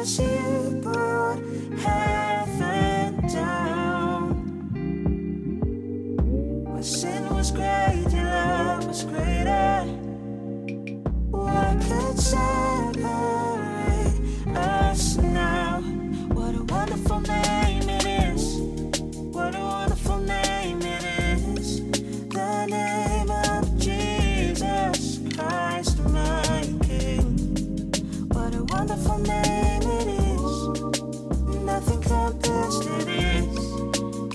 Jesus, you brought heaven down. My sin was great, your love was greater. What could separate us now? What a wonderful name it is. What a wonderful name it is. The name of Jesus Christ, my King. What a wonderful name it is. Nothing compares to this.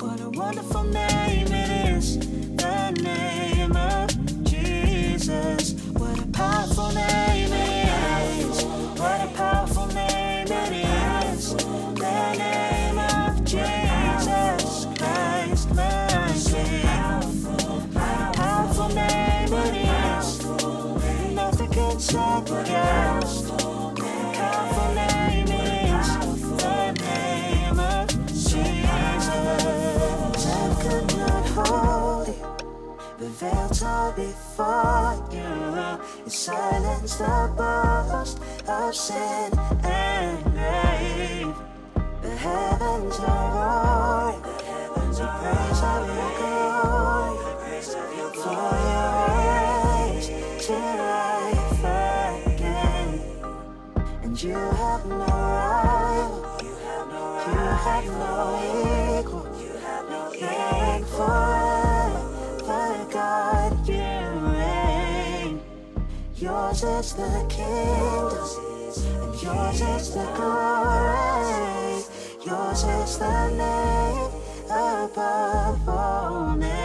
What a wonderful name it is. The name of Jesus. What a powerful name it is. What a powerful name it is. The name of Jesus Christ, my King. What a powerful name it is. Nothing can second guess. Powerful name is the name of Jesus. Time could not hold you, the veil tore before you. You silenced the boast of sin and grave. The heavens are roaring, the praise of your glory, for your raised to life again. And you have no rival, you have no equal, reign forever, God, you reign. Yours is the kingdom, and yours is the glory. Yours is the name above all names.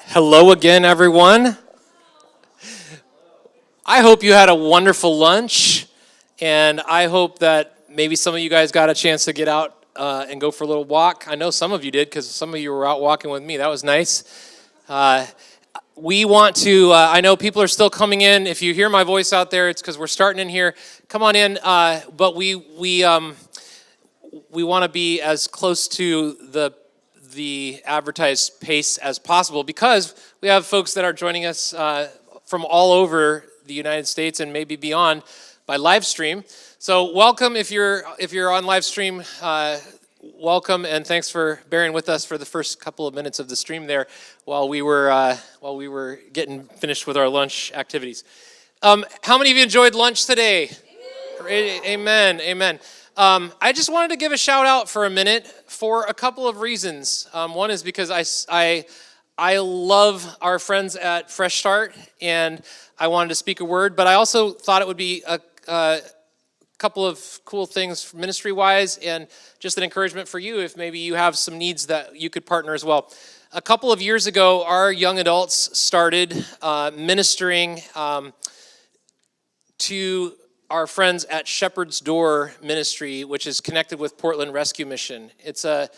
Hello again, everyone. I hope you had a wonderful lunch, and I hope that maybe some of you guys got a chance to get out and go for a little walk. I know some of you did, because some of you were out walking with me. That was nice. We want to, I know people are still coming in. If you hear my voice out there, it's because we're starting in here. Come on in, but we want to be as close to the advertised pace as possible, because we have folks that are joining us from all over the United States and maybe beyond by live stream. So welcome if you're on live stream. Welcome, and thanks for bearing with us for the first couple of minutes of the stream there while we were getting finished with our lunch activities. How many of you enjoyed lunch today? Amen. Amen. I just wanted to give a shout out for a minute for a couple of reasons. One is because I love our friends at Fresh Start, and I wanted to speak a word, but I also thought it would be a couple of cool things ministry-wise and just an encouragement for you if maybe you have some needs that you could partner as well. A couple of years ago, our young adults started ministering to our friends at Shepherd's Door Ministry, which is connected with Portland Rescue Mission. It's a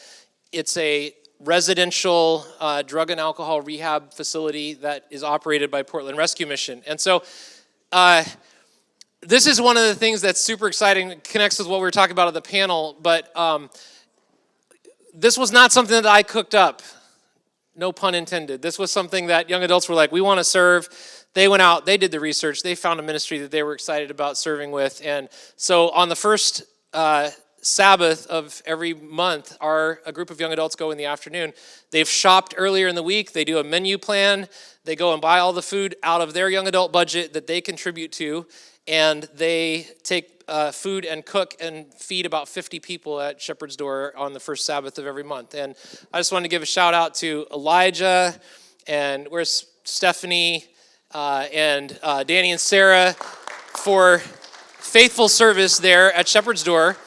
residential drug and alcohol rehab facility that is operated by Portland Rescue Mission. And so this is one of the things that's super exciting. It connects with what we were talking about at the panel, but this was not something that I cooked up. no pun intended. This was something that young adults were like, we want to serve. They went out, they did the research, they found a ministry that they were excited about serving with. And so on the first Sabbath of every month, a group of young adults go in the afternoon. They've shopped earlier in the week. They do a menu plan. They go and buy all the food out of their young adult budget that they contribute to, and they take food and cook and feed about 50 people at Shepherd's Door on the first Sabbath of every month. And I just wanted to give a shout out to Elijah, and where's Stephanie, and Danny and Sarah for faithful service there at Shepherd's Door.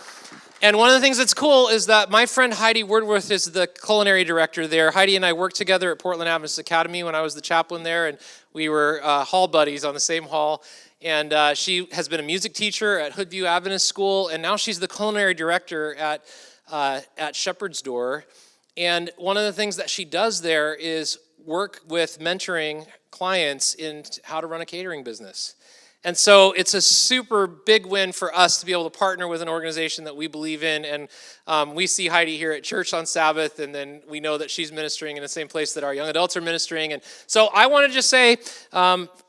And one of the things that's cool is that my friend Heidi Wordworth is the culinary director there. Heidi and I worked together at Portland Adventist Academy when I was the chaplain there, and we were hall buddies on the same hall. And she has been a music teacher at Hoodview Adventist School, and now she's the culinary director at Shepherd's Door. And one of the things that she does there is work with mentoring clients in how to run a catering business. And so it's a super big win for us to be able to partner with an organization that we believe in. And we see Heidi here at church on Sabbath, and then we know that she's ministering in the same place that our young adults are ministering. And so I want to just say,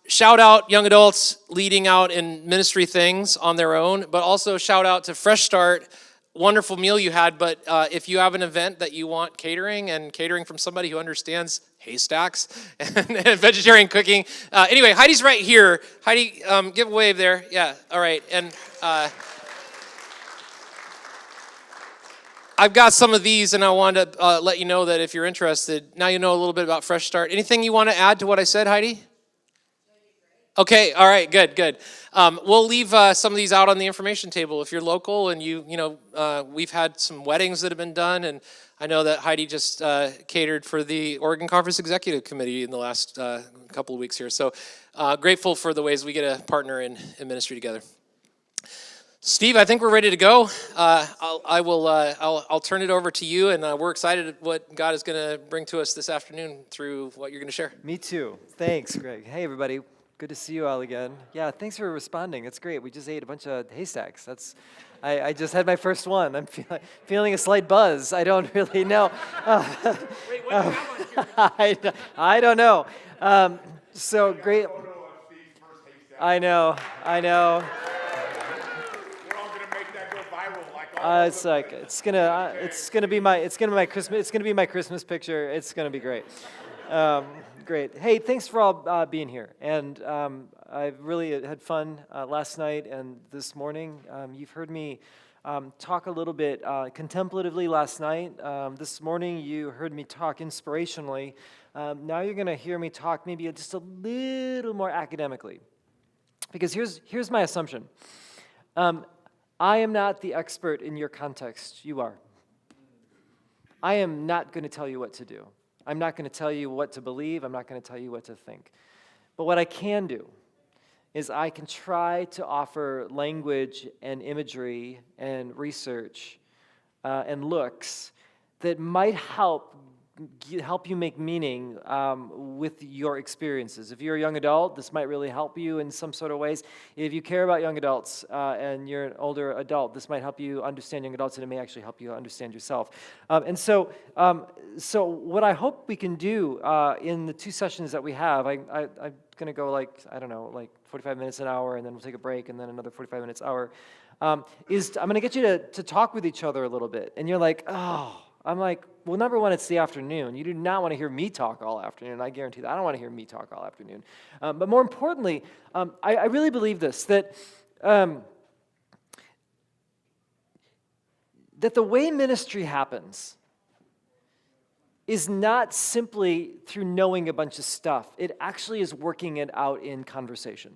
shout out young adults leading out in ministry things on their own, but also shout out to Fresh Start. Wonderful meal you had, but if you have an event that you want catering from somebody who understands haystacks and vegetarian cooking. Anyway, Heidi's right here. Heidi, give a wave there. Yeah, all right. And I've got some of these, and I wanted to let you know that if you're interested, now you know a little bit about Fresh Start. Anything you want to add to what I said, Heidi? Okay, all right, good. We'll leave some of these out on the information table if you're local and we've had some weddings that have been done, and I know that Heidi just catered for the Oregon Conference Executive Committee in the last couple of weeks here. So grateful for the ways we get to partner in ministry together. Steve, I think we're ready to go. I'll turn it over to you, and we're excited at what God is going to bring to us this afternoon through what you're going to share. Me too. Thanks, Greg. Hey, everybody. Good to see you all again. Yeah, thanks for responding. It's great. We just ate a bunch of haystacks. I just had my first one. I'm feeling a slight buzz. I don't really know. Wait, what do you have on here? I don't know. So great. I know. We're all gonna make that go viral, like all It's like it's gonna be my Christmas picture. It's gonna be great. Great. Hey, thanks for all being here. And I've really had fun last night and this morning. You've heard me talk a little bit contemplatively last night. This morning you heard me talk inspirationally. Now you're going to hear me talk maybe just a little more academically. Because here's my assumption. I am not the expert in your context. You are. I am not going to tell you what to do. I'm not going to tell you what to believe. I'm not going to tell you what to think. But what I can do is I can try to offer language and imagery and research and looks that might help you make meaning with your experiences. If you're a young adult, this might really help you in some sort of ways. If you care about young adults and you're an older adult, this might help you understand young adults, and it may actually help you understand yourself. So what I hope we can do in the two sessions that we have, I'm going to go like 45 minutes an hour, and then we'll take a break, and then another 45 minutes hour, is I'm going to get you to talk with each other a little bit. And you're like, oh, I'm like, well, number one, it's the afternoon. You do not want to hear me talk all afternoon. I guarantee that. I don't want to hear me talk all afternoon. But more importantly, I really believe this, that the way ministry happens is not simply through knowing a bunch of stuff. It actually is working it out in conversation.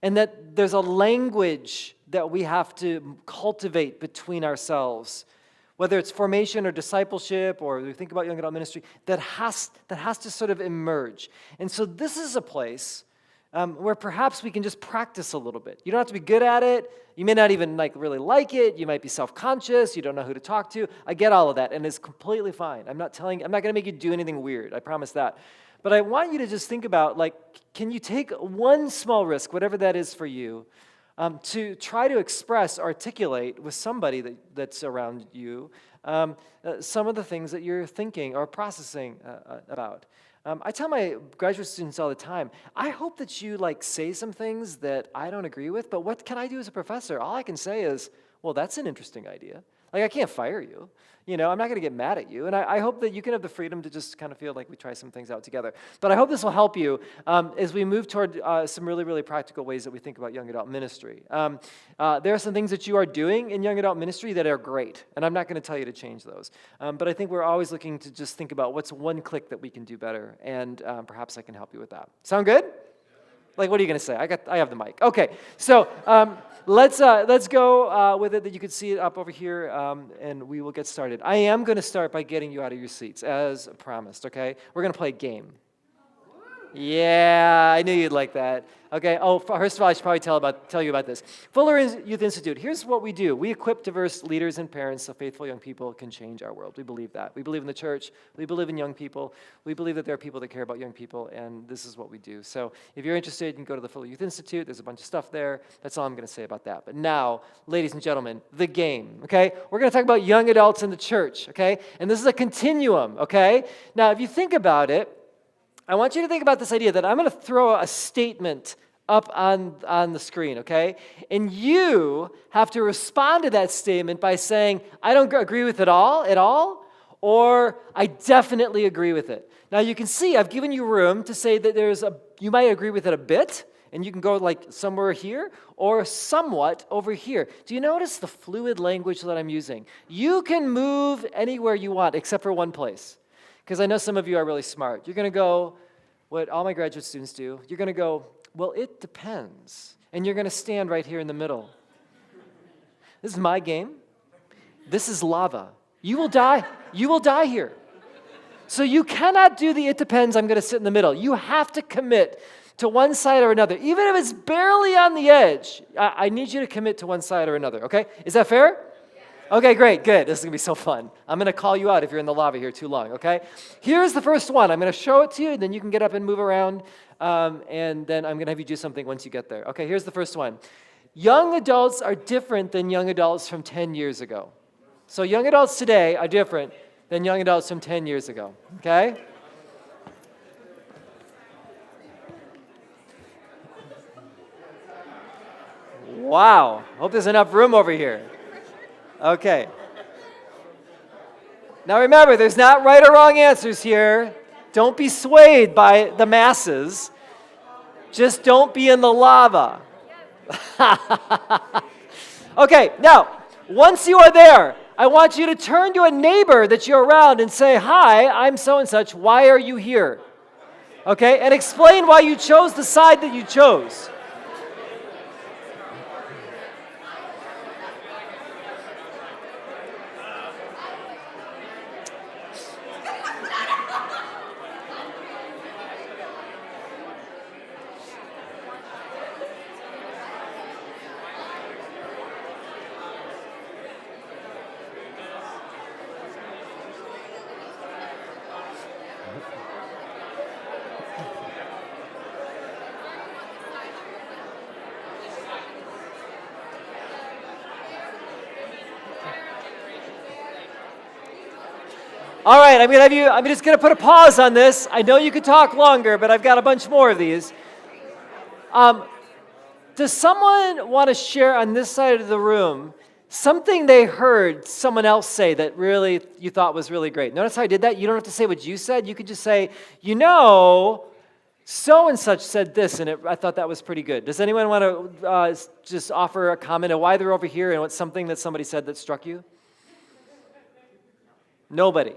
And that there's a language that we have to cultivate between ourselves, whether it's formation or discipleship, or we think about young adult ministry, that has to sort of emerge. And so this is a place where perhaps we can just practice a little bit. You don't have to be good at it. You may not even really like it. You might be self-conscious. You don't know who to talk to. I get all of that, and it's completely fine. I'm not going to make you do anything weird. I promise that. But I want you to just think about, can you take one small risk, whatever that is for you, to try to express, articulate with somebody that's around you some of the things that you're thinking or processing about. I tell my graduate students all the time, I hope that you say some things that I don't agree with, but what can I do as a professor? All I can say is, well, that's an interesting idea. I can't fire you. I'm not going to get mad at you. And I hope that you can have the freedom to just kind of feel like we try some things out together. But I hope this will help you as we move toward some really, really practical ways that we think about young adult ministry. There are some things that you are doing in young adult ministry that are great. And I'm not going to tell you to change those. But I think we're always looking to just think about what's one click that we can do better. And perhaps I can help you with that. Sound good? What are you going to say? I have the mic. Okay, so let's go with it. That you can see it up over here, and we will get started. I am going to start by getting you out of your seats, as promised. Okay, we're going to play a game. Yeah, I knew you'd like that. Okay. Oh, first of all, I should probably tell you about this. Fuller Youth Institute. Here's what we do. We equip diverse leaders and parents so faithful young people can change our world. We believe that. We believe in the church. We believe in young people. We believe that there are people that care about young people, and this is what we do. So if you're interested, you can go to the Fuller Youth Institute. There's a bunch of stuff there. That's all I'm going to say about that. But now, ladies and gentlemen, the game. Okay. We're going to talk about young adults in the church. Okay. And this is a continuum. Okay. Now, if you think about it, I want you to think about this idea that I'm going to throw a statement up on the screen, okay? And you have to respond to that statement by saying, I don't agree with it at all, or I definitely agree with it. Now you can see I've given you room to say that you might agree with it a bit, and you can go somewhere here, or somewhat over here. Do you notice the fluid language that I'm using? You can move anywhere you want, except for one place. Because I know some of you are really smart. You're going to go, what all my graduate students do, you're going to go, well, it depends. And you're going to stand right here in the middle. This is my game. This is lava. You will die. You will die here. So you cannot do the it depends, I'm going to sit in the middle. You have to commit to one side or another. Even if it's barely on the edge, I need you to commit to one side or another, okay? Is that fair? Okay, great, good. This is going to be so fun. I'm going to call you out if you're in the lava here too long, okay? Here's the first one. I'm going to show it to you, and then you can get up and move around, and then I'm going to have you do something once you get there. Okay, here's the first one. Young adults are different than young adults from 10 years ago. So young adults today are different than young adults from 10 years ago, okay? Wow, hope there's enough room over here. Okay. Now remember, there's not right or wrong answers here. Don't be swayed by the masses. Just don't be in the lava. Okay, now, once you are there, I want you to turn to a neighbor that you're around and say, hi, I'm so-and-such. Why are you here? Okay, and explain why you chose the side that you chose. All right, I'm just going to put a pause on this. I know you could talk longer, but I've got a bunch more of these. Does someone want to share on this side of the room something they heard someone else say that really you thought was really great? Notice how I did that? You don't have to say what you said. You could just say, so-and-such said this, and I thought that was pretty good. Does anyone want to just offer a comment of why they're over here and what's something that somebody said that struck you? Nobody.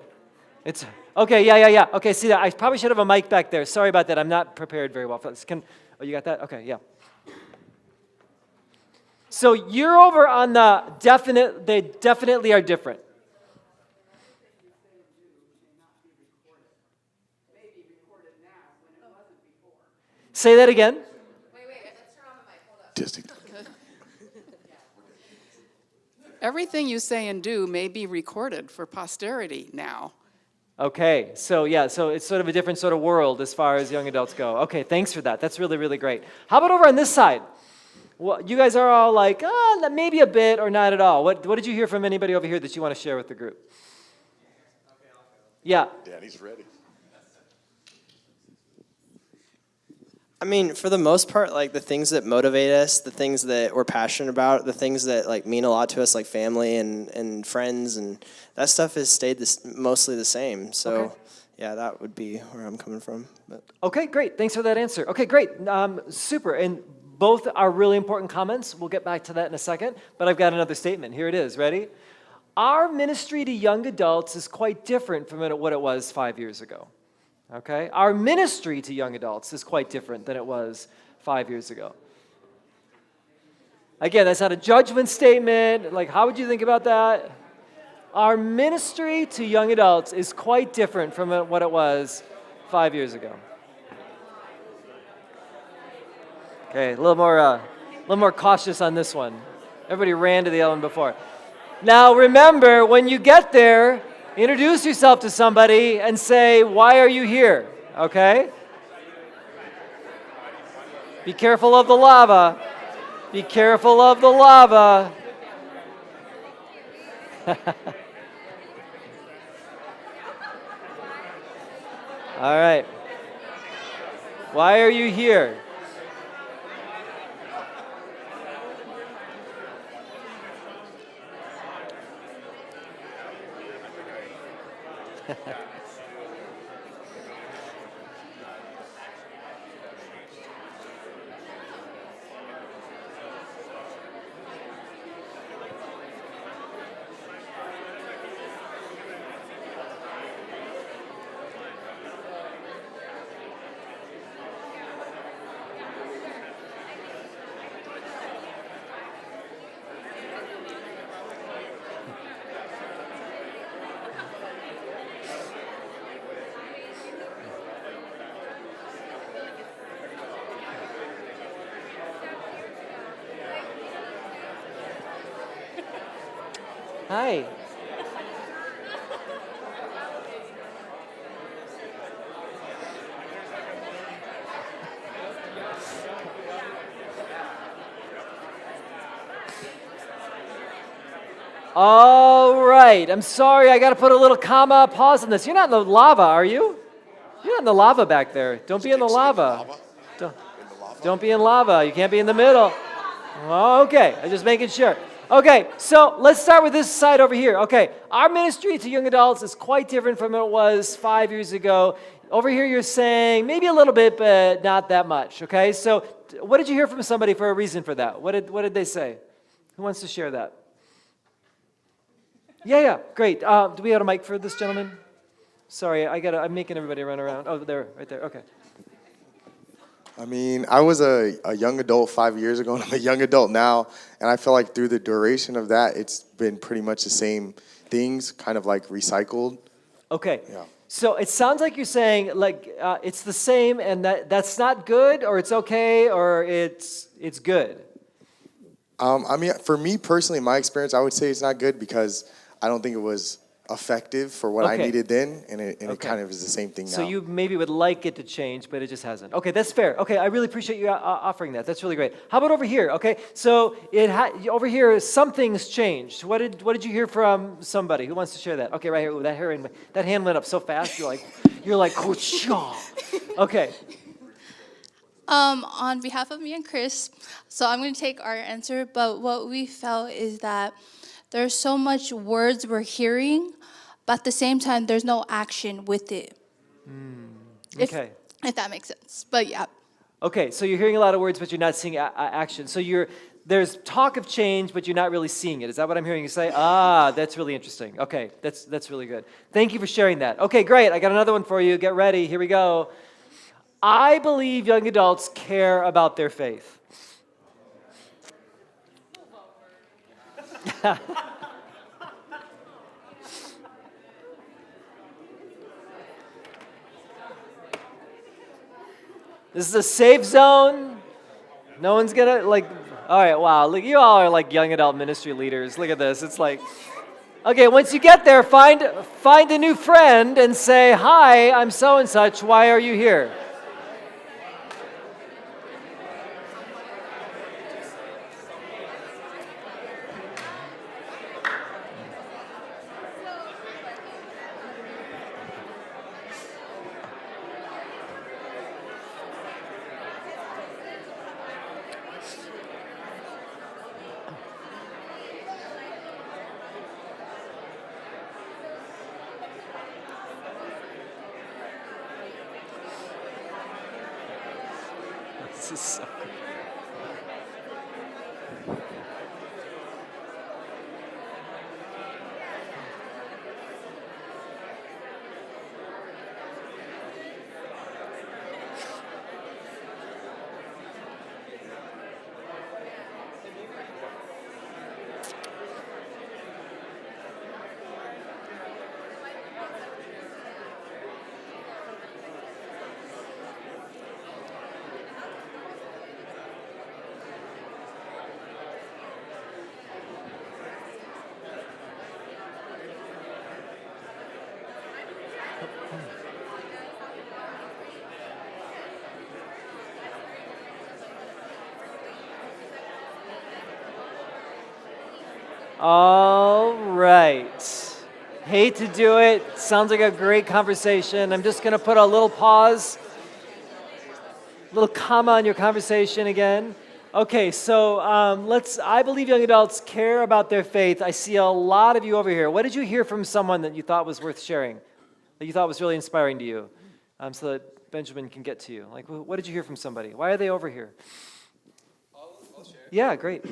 It's okay, yeah. Okay, see that? I probably should have a mic back there. Sorry about that. I'm not prepared very well for this. Oh, you got that? Okay, yeah. So you're over on the definite, they definitely are different. Say that again. Wait, let's turn on the mic. Hold up. Testing. Everything you say and do may be recorded for posterity now. Okay, so it's sort of a different sort of world as far as young adults go. Okay, thanks for that. That's really, really great. How about over on this side? Well, you guys are all like, maybe a bit or not at all. What did you hear from anybody over here that you want to share with the group? Yeah. Danny's ready. I mean, for the most part, like the things that motivate us, the things that we're passionate about, the things that like mean a lot to us, like family and friends, and that stuff has stayed mostly the same. So, Okay. yeah, that would be where I'm coming from. But Okay, great. Thanks for that answer. Okay, great. Super. And both are really important comments. We'll get back to that in a second. But I've got another statement. Here it is. Ready? Our ministry to young adults is quite different from what it was 5 years ago. Okay? Our ministry to young adults is quite different than it was 5 years ago. Again, that's not a judgment statement. Like, how would you think about that? Our ministry to young adults is quite different from what it was 5 years ago. Okay, a little more cautious on this one. Everybody ran to the other one before. Now remember, when you get there, introduce yourself to somebody and say, "Why are you here?" Okay? Be careful of the lava. Be careful of the lava. All right. Why are you here? Hi. All right. I'm sorry. I got to put a little comma pause on this. You're not in the lava, are you? You're not in the lava back there. Don't be in the lava. Don't be in lava. You can't be in the middle. Okay. I'm just making sure. Okay, so let's start with this side over here. Okay, our ministry to young adults is quite different from what it was 5 years ago. Over here you're saying maybe a little bit, but not that much. Okay, so what did you hear from somebody for a reason for that? What did they say? Who wants to share that? Yeah, great. Do we have a mic for this gentleman? Sorry, I'm making everybody run around. Oh, there, right there. Okay. I mean, I was a young adult 5 years ago, and I'm a young adult now, and I feel like through the duration of that, it's been pretty much the same things, kind of like recycled. Okay. Yeah. So it sounds like you're saying like it's the same, and that's not good, or it's okay, or it's good. I mean, for me personally, my experience, I would say it's not good because I don't think it was effective for what I Okay. needed then, and it Okay. kind of is the same thing now. So you maybe would like it to change, but it just hasn't. Okay, that's fair. Okay, I really appreciate you offering that. That's really great. How about over here? Okay, so over here, something's changed. What did you hear from somebody? Who wants to share that? Okay, right here. Ooh, that hand went up so fast. You're like, "Whoosh-yaw." Okay. On behalf of me and Chris, so I'm going to take our answer, but what we felt is that there's so much words we're hearing, but at the same time, there's no action with it. Okay. If that makes sense. But yeah. Okay, so you're hearing a lot of words, but you're not seeing action. So there's talk of change, but you're not really seeing it. Is that what I'm hearing you say? That's really interesting. Okay, that's really good. Thank you for sharing that. Okay, great. I got another one for you. Get ready. Here we go. I believe young adults care about their faith. This is a safe zone. No one's gonna all right, wow. Look, you all are like young adult ministry leaders. Look at this. It's like, okay, once you get there, find a new friend and say, "Hi, I'm so and such. Why are you here?" is so All right. Hate to do it. Sounds like a great conversation. I'm just going to put a little pause, little comma on your conversation again. Okay, so I believe young adults care about their faith. I see a lot of you over here. What did you hear from someone that you thought was worth sharing, that you thought was really inspiring to you, so that Benjamin can get to you? Like, what did you hear from somebody? Why are they over here? I'll share. Yeah, great.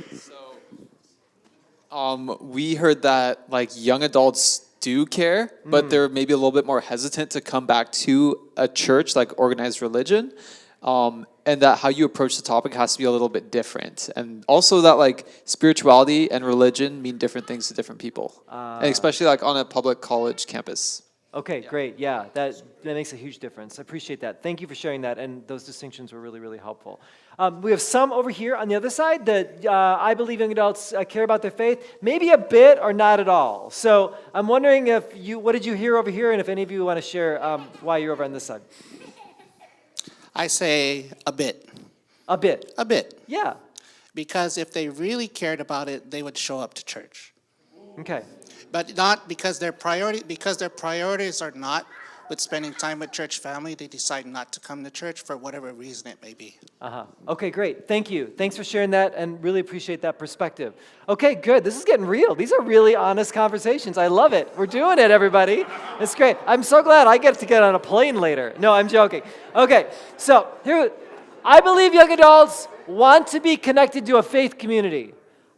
We heard that like young adults do care, but they're maybe a little bit more hesitant to come back to a church like organized religion, and that how you approach the topic has to be a little bit different, and also that like spirituality and religion mean different things to different people, and especially like on a public college campus. Okay, great. Yeah, that makes a huge difference. I appreciate that. Thank you for sharing that, and those distinctions were really, really helpful. We have some over here on the other side that I believe young adults care about their faith, maybe a bit or not at all. So I'm wondering what did you hear over here, and if any of you want to share why you're over on this side. I say a bit. A bit. A bit. Yeah. Because if they really cared about it, they would show up to church. Okay. But not because their priorities are not with spending time with church family, they decide not to come to church for whatever reason it may be. Okay, great. Thank you. Thanks for sharing that, and really appreciate that perspective. Okay, good. This is getting real. These are really honest conversations. I love it. We're doing it, everybody. It's great. I'm so glad I get to get on a plane later. No, I'm joking. Okay, so here, I believe young adults want to be connected to a faith community.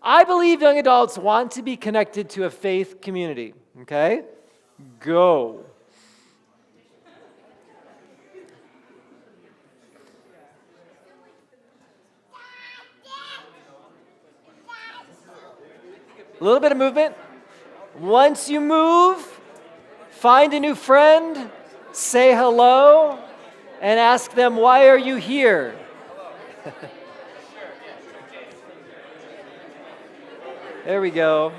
I believe young adults want to be connected to a faith community. Okay? Go. A little bit of movement. Once you move, find a new friend, say hello, and ask them, why are you here? There we go.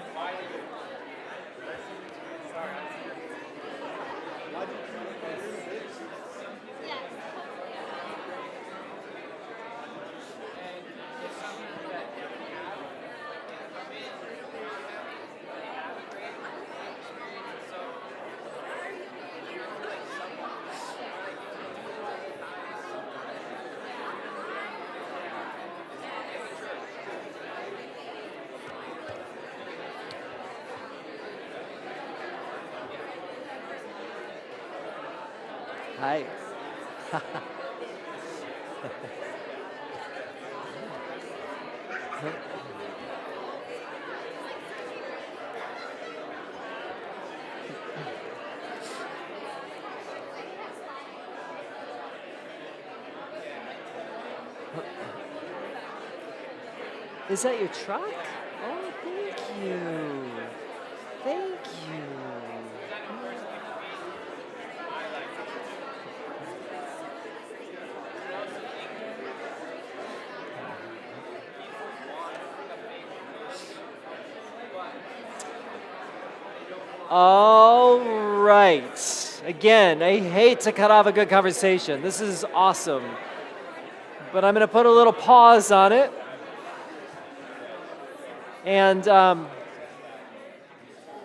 Hi. Is that your truck? Oh, thank you. Thank you. All right. Again, I hate to cut off a good conversation. This is awesome. But I'm going to put a little pause on it. And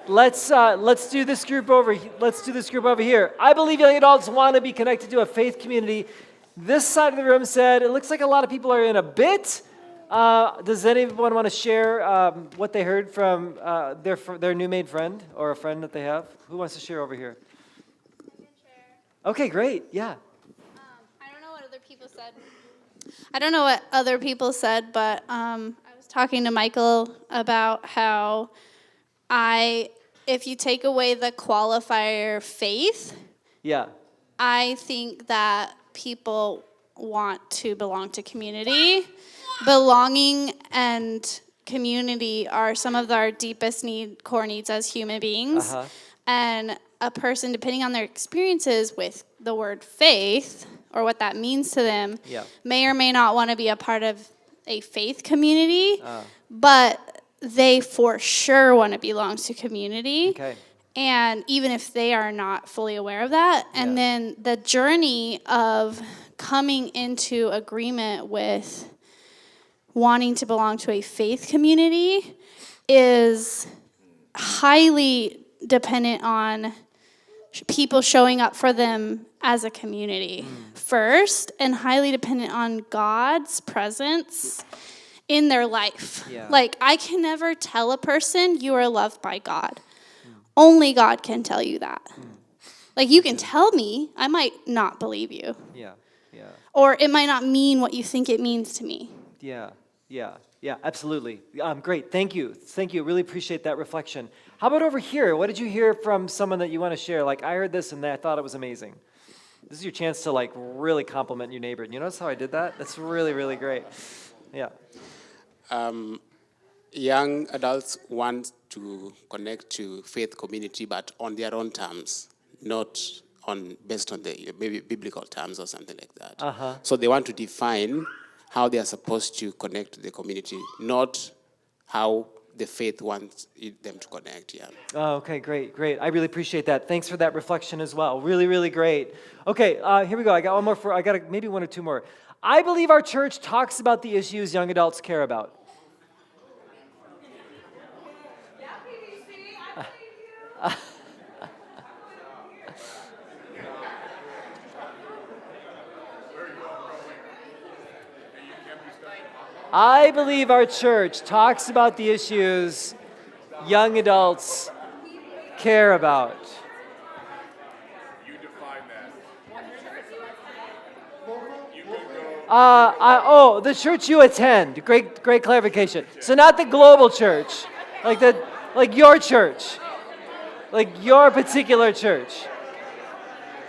let's do this group over. Let's do this group over here. I believe young adults want to be connected to a faith community. This side of the room said it looks like a lot of people are in a bit. Does anyone want to share what they heard from their new made friend or a friend that they have? Who wants to share over here? I can share. Okay, great. Yeah. I don't know what other people said, I don't know what other people said, but I was talking to Michael about how if you take away the qualifier faith, Yeah. I think that people want to belong to community. Belonging and community are some of our deepest core needs as human beings. Uh-huh. And a person, depending on their experiences with the word faith or what that means to them, Yeah. may or may not want to be a part of a faith community, but they for sure want to belong to community. Okay. And even if they are not fully aware of that, and Yeah. then the journey of coming into agreement with wanting to belong to a faith community is highly dependent on people showing up for them as a community first, and highly dependent on God's presence in their life. Yeah. Like, I can never tell a person you are loved by God. Only God can tell you that. Like, you can tell me, I might not believe you. Yeah. Yeah. Or it might not mean what you think it means to me. Yeah. Yeah. Yeah. Absolutely. Great. Thank you. Thank you. Really appreciate that reflection. How about over here? What did you hear from someone that you want to share? Like, I heard this and I thought it was amazing. This is your chance to like really compliment your neighbor. You notice how I did that? That's really, really great. Yeah. Young adults want to connect to faith community, but on their own terms, not based on the maybe biblical terms or something like that. Uh-huh. So they want to define how they are supposed to connect to the community, not how the faith wants them to connect. Yeah. Oh, okay, great, great. I really appreciate that. Thanks for that reflection as well. Really, really great. Okay, here we go. I got one more. I got maybe one or two more. I believe our church talks about the issues young adults care about. I believe our church talks about the issues young adults care about. You define that. The church you attend. Great clarification. So not the global church, like your church, like your particular church.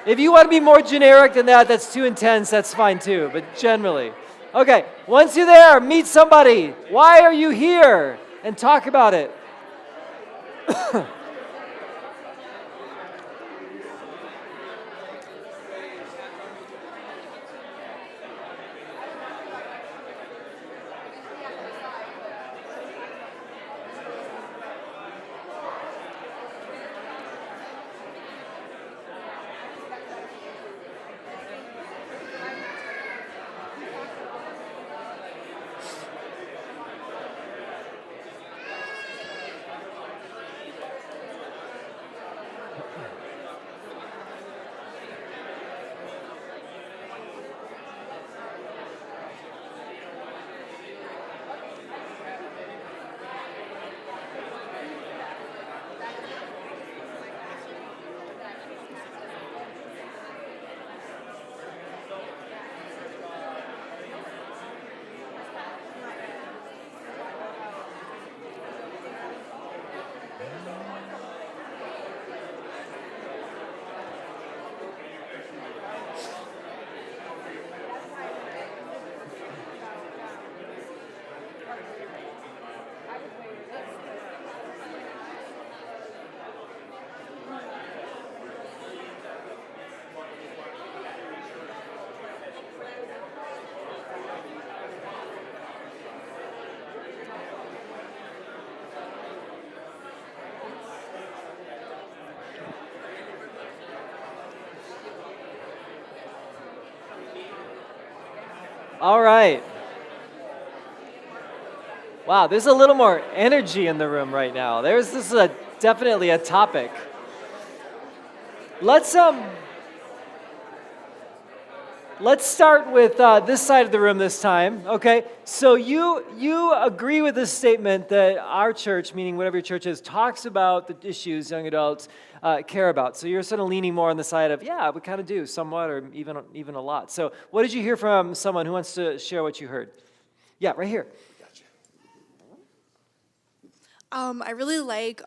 If you want to be more generic than that, that's too intense. That's fine too. But generally, okay. Once you're there, meet somebody. Why are you here? And talk about it. All right. Wow, there's a little more energy in the room right now. This is definitely a topic. Let's Let's start with this side of the room this time, okay? So you agree with this statement that our church, meaning whatever your church is, talks about the issues young adults care about. So you're sort of leaning more on the side of, yeah, we kind of do, somewhat or even a lot. So what did you hear from someone who wants to share what you heard? Yeah, right here. I really like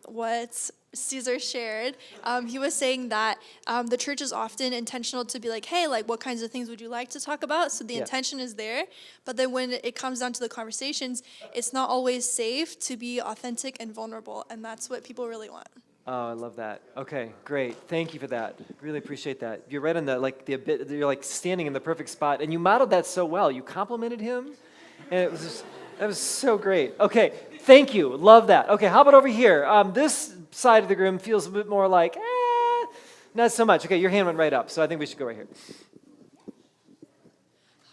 what Caesar shared. He was saying that the church is often intentional to be like, hey, like what kinds of things would you like to talk about? So the intention is there. But then when it comes down to the conversations, it's not always safe to be authentic and vulnerable. And that's what people really want. Oh, I love that. Okay, great. Thank you for that. Really appreciate that. You're right on you're like standing in the perfect spot, and you modeled that so well. You complimented him, and that was so great. Okay, thank you. Love that. Okay, how about over here? This side of the room feels a bit more like, not so much. Okay, your hand went right up, so I think we should go right here.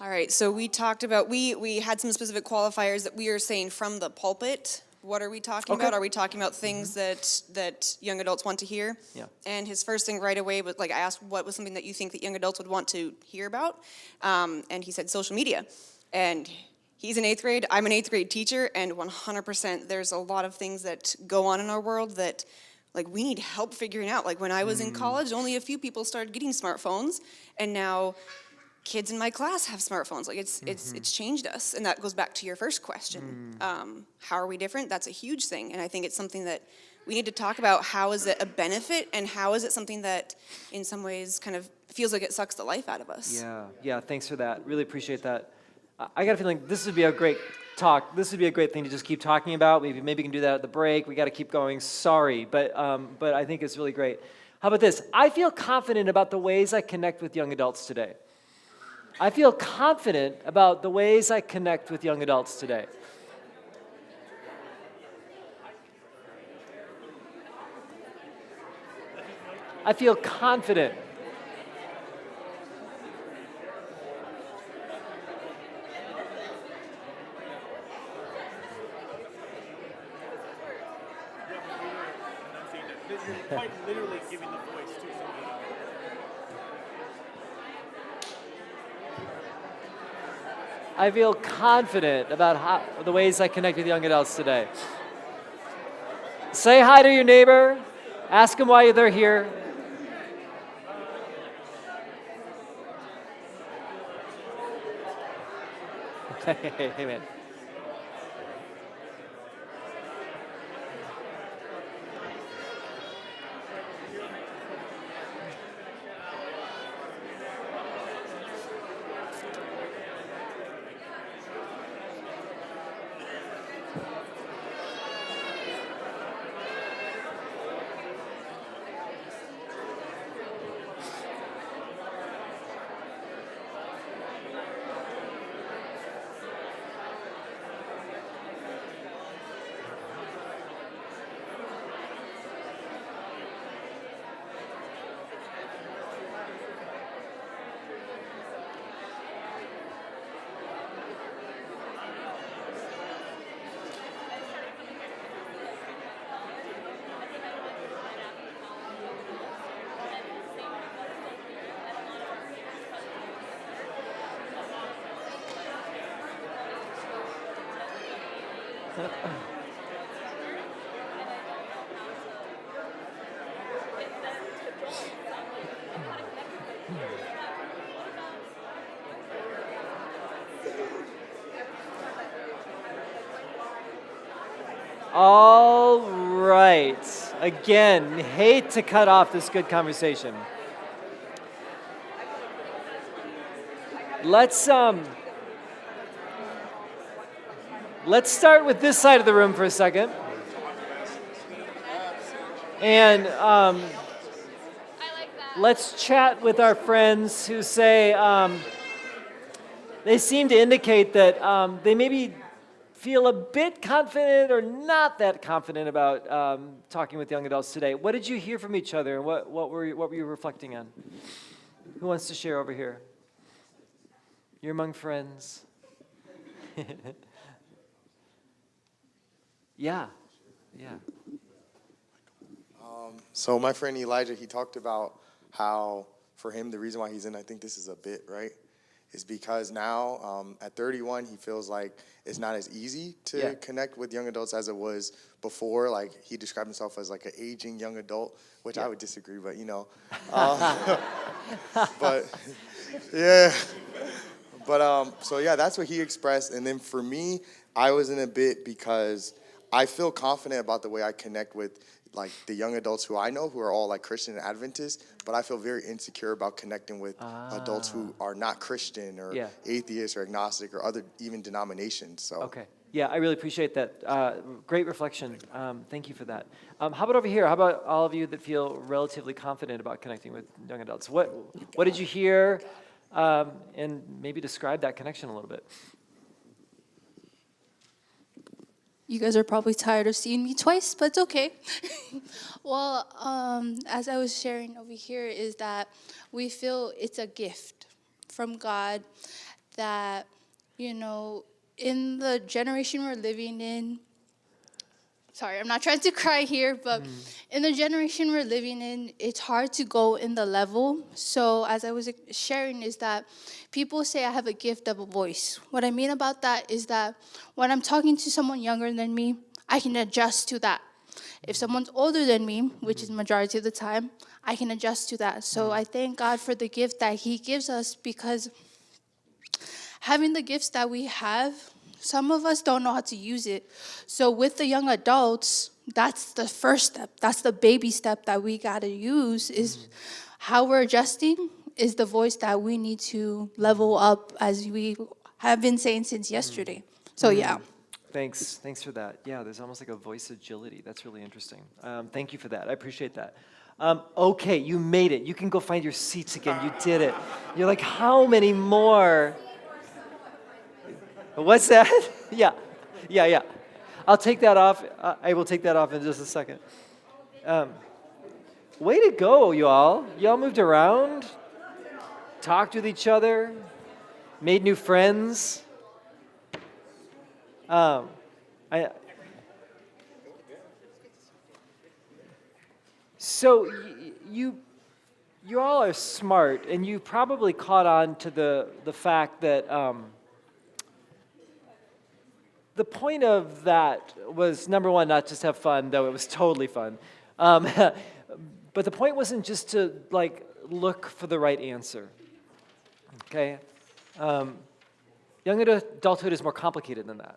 All right, so we talked about, we had some specific qualifiers that we are saying from the pulpit. What are we talking about? Are we talking about things that young adults want to hear? Yeah. And his first thing right away was, like, I asked what was something that you think that young adults would want to hear about? And he said social media. And he's in 8th grade, I'm an 8th grade teacher, and 100% there's a lot of things that go on in our world that, like, we need help figuring out. Like, when I was in college, only a few people started getting smartphones, and now kids in my class have smartphones. Like, it's changed us. And that goes back to your first question. How are we different? That's a huge thing. And I think it's something that we need to talk about. How is it a benefit, and how is it something that in some ways kind of feels like it sucks the life out of us? Yeah, thanks for that. Really appreciate that. I got a feeling this would be a great talk. This would be a great thing to just keep talking about. Maybe we can do that at the break. We got to keep going. Sorry, but I think it's really great. How about this? I feel confident about the ways I connect with young adults today. I feel confident about the ways I connect with young adults today. I feel confident. You're quite literally giving the voice to somebody. I feel confident about the ways I connect with young adults today. Say hi to your neighbor. Ask them why they're here. Hey, man. All right. Again, hate to cut off this good conversation. Let's start with this side of the room for a second. And let's chat with our friends who say they seem to indicate that they maybe feel a bit confident or not that confident about talking with young adults today. What did you hear from each other, and what were you reflecting on? Who wants to share over here? You're among friends. Yeah. So my friend Elijah, he talked about how for him, the reason why he's in, I think this is a bit, right, is because now at 31, he feels like it's not as easy to connect with young adults as it was before. Like, he described himself as like an aging young adult, which I would disagree, but you know. But yeah. But so yeah, that's what he expressed. And then for me, I was in a bit because I feel confident about the way I connect with like the young adults who I know who are all like Christian and Adventist, but I feel very insecure about connecting with adults who are not Christian or atheist or agnostic or other even denominations. So Okay. Yeah, I really appreciate that. Great reflection. Thank you for that. How about over here? How about all of you that feel relatively confident about connecting with young adults? What did you hear? And maybe describe that connection a little bit. You guys are probably tired of seeing me twice, but it's okay. Well, as I was sharing over here, is that we feel it's a gift from God that, you know, in the generation we're living in, sorry, I'm not trying to cry here, but in the generation we're living in, it's hard to go in the level. So as I was sharing is that people say I have a gift of a voice. What I mean about that is that when I'm talking to someone younger than me, I can adjust to that. If someone's older than me, which is the majority of the time, I can adjust to that. So I thank God for the gift that he gives us, because having the gifts that we have, some of us don't know how to use it. So with the young adults, that's the first step. That's the baby step that we got to use, is how we're adjusting is the voice that we need to level up, as we have been saying since yesterday. So yeah. Thanks for that. Yeah, there's almost like a voice agility. That's really interesting. Thank you for that. I appreciate that. Okay, you made it. You can go find your seats again. You did it. You're like, how many more? What's that? Yeah. I'll take that off. I will take that off in just a second. Way to go, y'all. Y'all moved around, talked with each other, made new friends. So you all are smart, and you probably caught on to the fact that the point of that was, number one, not just have fun, though it was totally fun. But the point wasn't just to like look for the right answer. Okay? Young adulthood is more complicated than that.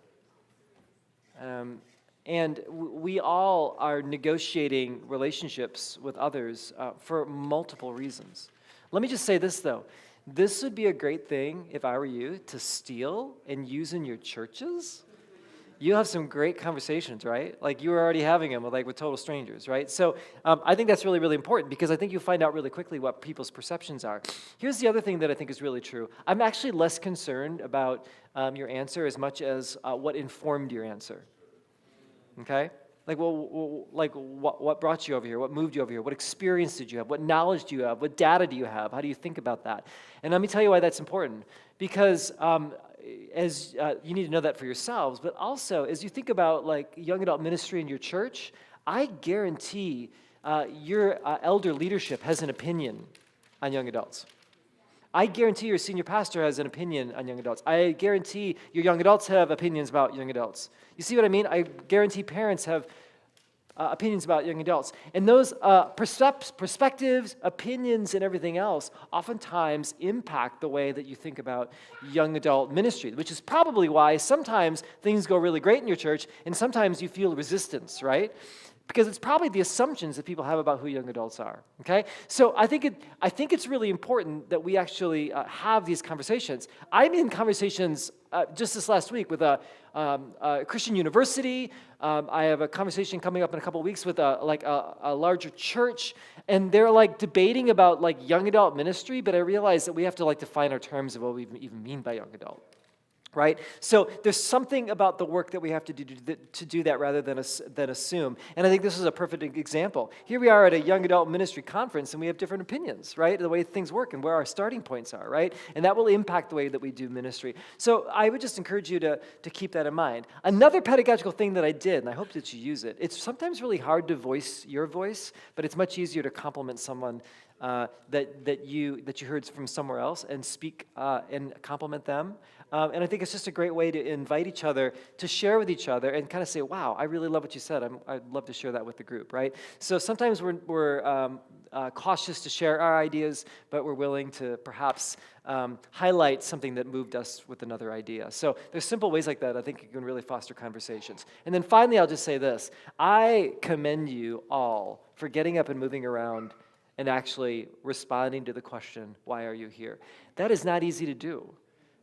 And we all are negotiating relationships with others for multiple reasons. Let me just say this, though. This would be a great thing, if I were you, to steal and use in your churches. You'll have some great conversations, right? Like you were already having them with total strangers, right? So I think that's really, really important, because I think you'll find out really quickly what people's perceptions are. Here's the other thing that I think is really true. I'm actually less concerned about your answer as much as what informed your answer. Okay? Like, what brought you over here? What moved you over here? What experience did you have? What knowledge do you have? What data do you have? How do you think about that? And let me tell you why that's important. Because as you need to know that for yourselves, but also as you think about like young adult ministry in your church, I guarantee your elder leadership has an opinion on young adults. I guarantee your senior pastor has an opinion on young adults. I guarantee your young adults have opinions about young adults. You see what I mean? I guarantee parents have opinions about young adults. And those perspectives, opinions, and everything else oftentimes impact the way that you think about young adult ministry, which is probably why sometimes things go really great in your church and sometimes you feel resistance, right? Because it's probably the assumptions that people have about who young adults are, okay? So I think it's really important that we actually have these conversations. I'm in conversations just this last week with a Christian university. I have a conversation coming up in a couple of weeks with a larger church, and they're like debating about like young adult ministry, but I realize that we have to like define our terms of what we even mean by young adult. right? So there's something about the work that we have to do that rather than assume. And I think this is a perfect example. Here we are at a young adult ministry conference, and we have different opinions, right? The way things work and where our starting points are, right? And that will impact the way that we do ministry. So I would just encourage you to keep that in mind. Another pedagogical thing that I did, and I hope that you use it, it's sometimes really hard to voice your voice, but it's much easier to compliment someone that you heard from somewhere else and speak and compliment them. And I think it's just a great way to invite each other to share with each other and kind of say, wow, I really love what you said. I'd love to share that with the group, right? So sometimes we're cautious to share our ideas, but we're willing to perhaps highlight something that moved us with another idea. So there's simple ways like that I think you can really foster conversations. And then finally, I'll just say this. I commend you all for getting up and moving around and actually responding to the question, why are you here? That is not easy to do.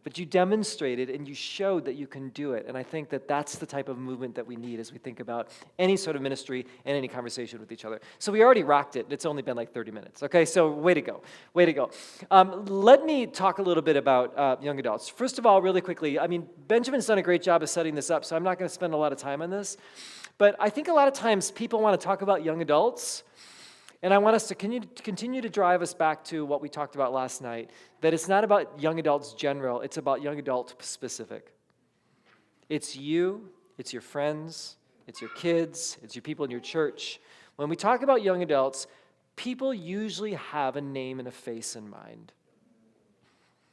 But you demonstrated and you showed that you can do it. And I think that that's the type of movement that we need as we think about any sort of ministry and any conversation with each other. So we already rocked it. It's only been like 30 minutes. Okay, so way to go. Way to go. Let me talk a little bit about young adults. First of all, really quickly, I mean, Benjamin's done a great job of setting this up, so I'm not going to spend a lot of time on this. But I think a lot of times people want to talk about young adults. And I want us to continue to drive us back to what we talked about last night, that it's not about young adults general, it's about young adult specific. It's you, it's your friends, it's your kids, it's your people in your church. When we talk about young adults, people usually have a name and a face in mind.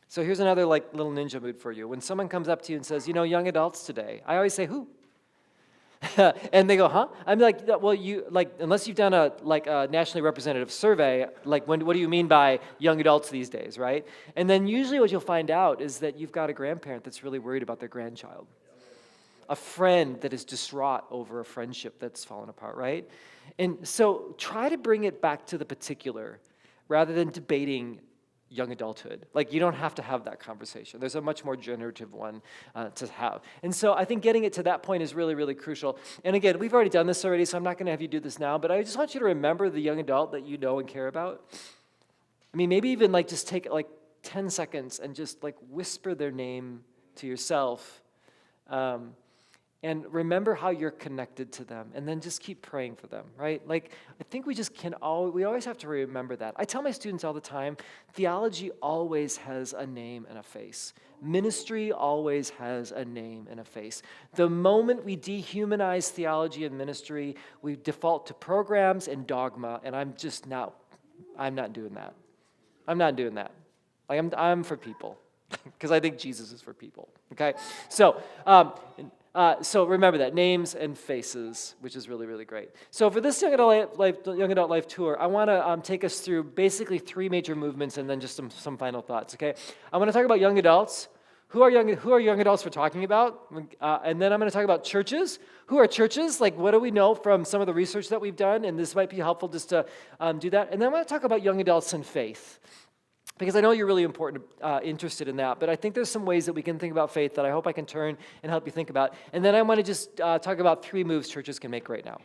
So here's another little ninja move for you. When someone comes up to you and says, young adults today, I always say, who? And they go, huh? I'm like, well, unless you've done a nationally representative survey, what do you mean by young adults these days, right? And then usually what you'll find out is that you've got a grandparent that's really worried about their grandchild, a friend that is distraught over a friendship that's fallen apart, right? And so try to bring it back to the particular rather than debating young adulthood. You don't have to have that conversation. There's a much more generative one to have. And so I think getting it to that point is really, really crucial. And again, we've already done this already, so I'm not going to have you do this now, but I just want you to remember the young adult that you know and care about. I mean, maybe even just take 10 seconds and just whisper their name to yourself. And remember how you're connected to them, and then just keep praying for them, right? I think we just we always have to remember that. I tell my students all the time, theology always has a name and a face. Ministry always has a name and a face. The moment we dehumanize theology and ministry, we default to programs and dogma, and I'm not doing that. I'm not doing that. I'm for people, because I think Jesus is for people, okay? So remember that, names and faces, which is really, really great. So for this young adult life tour, I want to take us through basically 3 major movements and then just some final thoughts, okay? I want to talk about young adults. Who are young adults we're talking about? And then I'm going to talk about churches. Who are churches? What do we know from some of the research that we've done? And this might be helpful just to do that. And then I'm going to talk about young adults and faith, because I know you're really interested in that, but I think there's some ways that we can think about faith that I hope I can turn and help you think about. And then I want to just talk about 3 moves churches can make right now.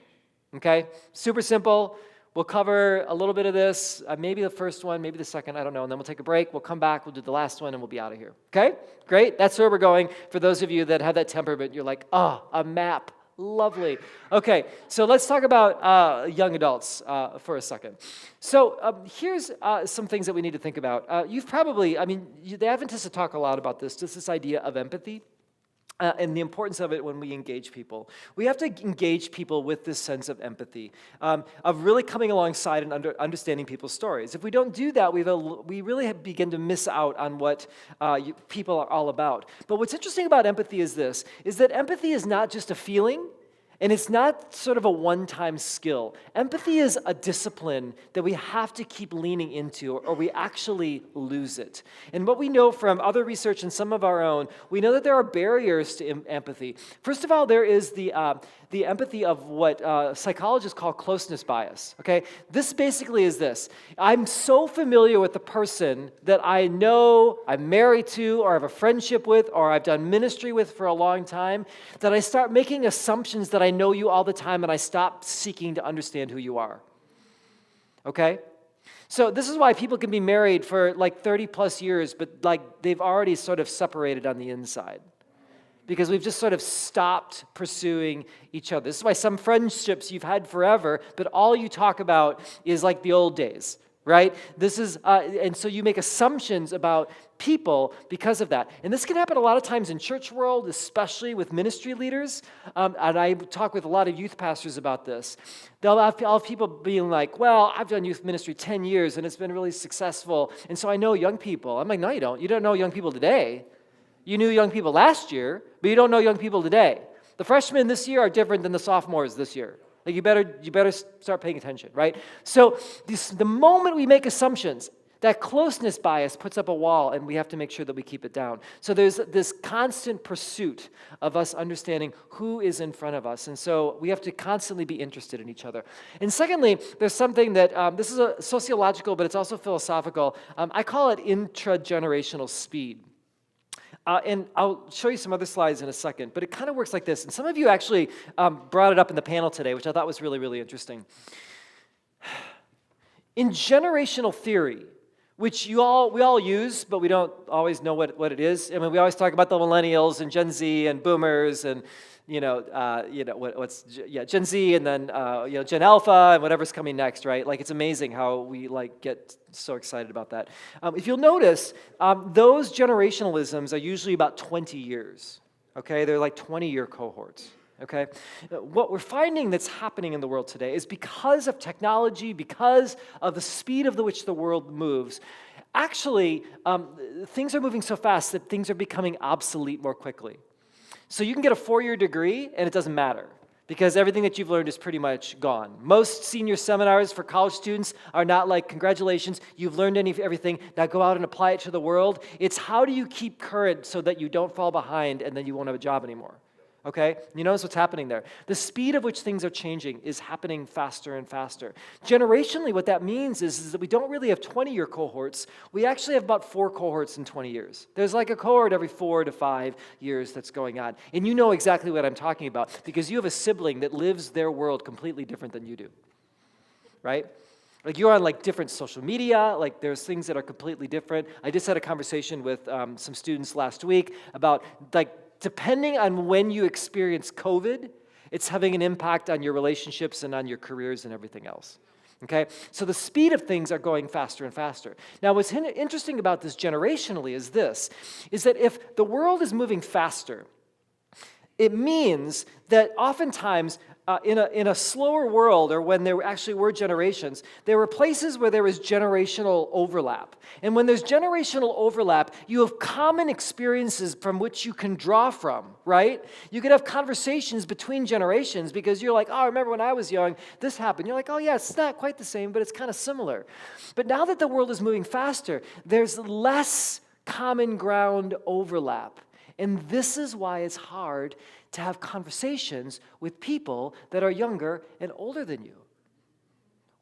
Okay? Super simple. We'll cover a little bit of this, maybe the first one, maybe the second, I don't know, and then we'll take a break, we'll come back, we'll do the last one, and we'll be out of here. Okay? Great. That's where we're going. For those of you that have that temperament, you're like, a map. Lovely. Okay, so let's talk about young adults for a second. So here's some things that we need to think about. The Adventists talk a lot about this, just this idea of empathy. And the importance of it when we engage people. We have to engage people with this sense of empathy, of really coming alongside and understanding people's stories. If we don't do that, we really begin to miss out on what people are all about. But what's interesting about empathy is that empathy is not just a feeling, and it's not sort of a one-time skill. Empathy is a discipline that we have to keep leaning into, or we actually lose it. And what we know from other research and some of our own, we know that there are barriers to empathy. First of all, there is the empathy of what psychologists call closeness bias, okay? This basically is this. I'm so familiar with the person that I know I'm married to, or have a friendship with, or I've done ministry with for a long time, that I start making assumptions that I know you all the time, and I stop seeking to understand who you are, okay? So this is why people can be married for 30 plus years, but they've already sort of separated on the inside. because we've just sort of stopped pursuing each other. This is why some friendships you've had forever, but all you talk about is like the old days, right? This is, and so you make assumptions about people because of that. And this can happen a lot of times in church world, especially with ministry leaders. And I talk with a lot of youth pastors about this. They'll have people being like, well, I've done youth ministry 10 years and it's been really successful. And so I know young people. I'm like, no, you don't. You don't know young people today. You knew young people last year, but you don't know young people today. The freshmen this year are different than the sophomores this year. Like you better start paying attention, right? So the moment we make assumptions, that closeness bias puts up a wall, and we have to make sure that we keep it down. So there's this constant pursuit of us understanding who is in front of us, and so we have to constantly be interested in each other. And secondly, there's something that, this is a sociological, but it's also philosophical. I call it intragenerational speed. And I'll show you some other slides in a second, but it kind of works like this. And some of you actually brought it up in the panel today, which I thought was really, really interesting. In generational theory, which we all use, but we don't always know what it is. I mean, we always talk about the millennials and Gen Z and boomers and Gen Z and then Gen Alpha and whatever's coming next, right? Like it's amazing how we get so excited about that. If you'll notice, those generationalisms are usually about 20 years. Okay, they're like 20-year cohorts. Okay, what we're finding that's happening in the world today is because of technology, because of the speed of which the world moves. Actually, things are moving so fast that things are becoming obsolete more quickly. So you can get a 4-year degree and it doesn't matter because everything that you've learned is pretty much gone. Most senior seminars for college students are not like, congratulations, you've learned everything, now go out and apply it to the world. It's how do you keep current so that you don't fall behind and then you won't have a job anymore. Okay? You notice what's happening there. The speed of which things are changing is happening faster and faster. Generationally, what that means is that we don't really have 20-year cohorts. We actually have about 4 cohorts in 20 years. There's like a cohort every 4 to 5 years that's going on. And you know exactly what I'm talking about because you have a sibling that lives their world completely different than you do. Right? Like you're on like different social media, like there's things that are completely different. I just had a conversation with some students last week about like depending on when you experience COVID, it's having an impact on your relationships and on your careers and everything else. Okay? So the speed of things are going faster and faster. Now what's interesting about this generationally is that if the world is moving faster, it means that oftentimes in a slower world, or when there actually were generations, there were places where there was generational overlap. And when there's generational overlap, you have common experiences from which you can draw from, right? You could have conversations between generations because you're like, oh, I remember when I was young, this happened. You're like, oh yeah, it's not quite the same, but it's kind of similar. But now that the world is moving faster, there's less common ground overlap. And this is why it's hard to have conversations with people that are younger and older than you.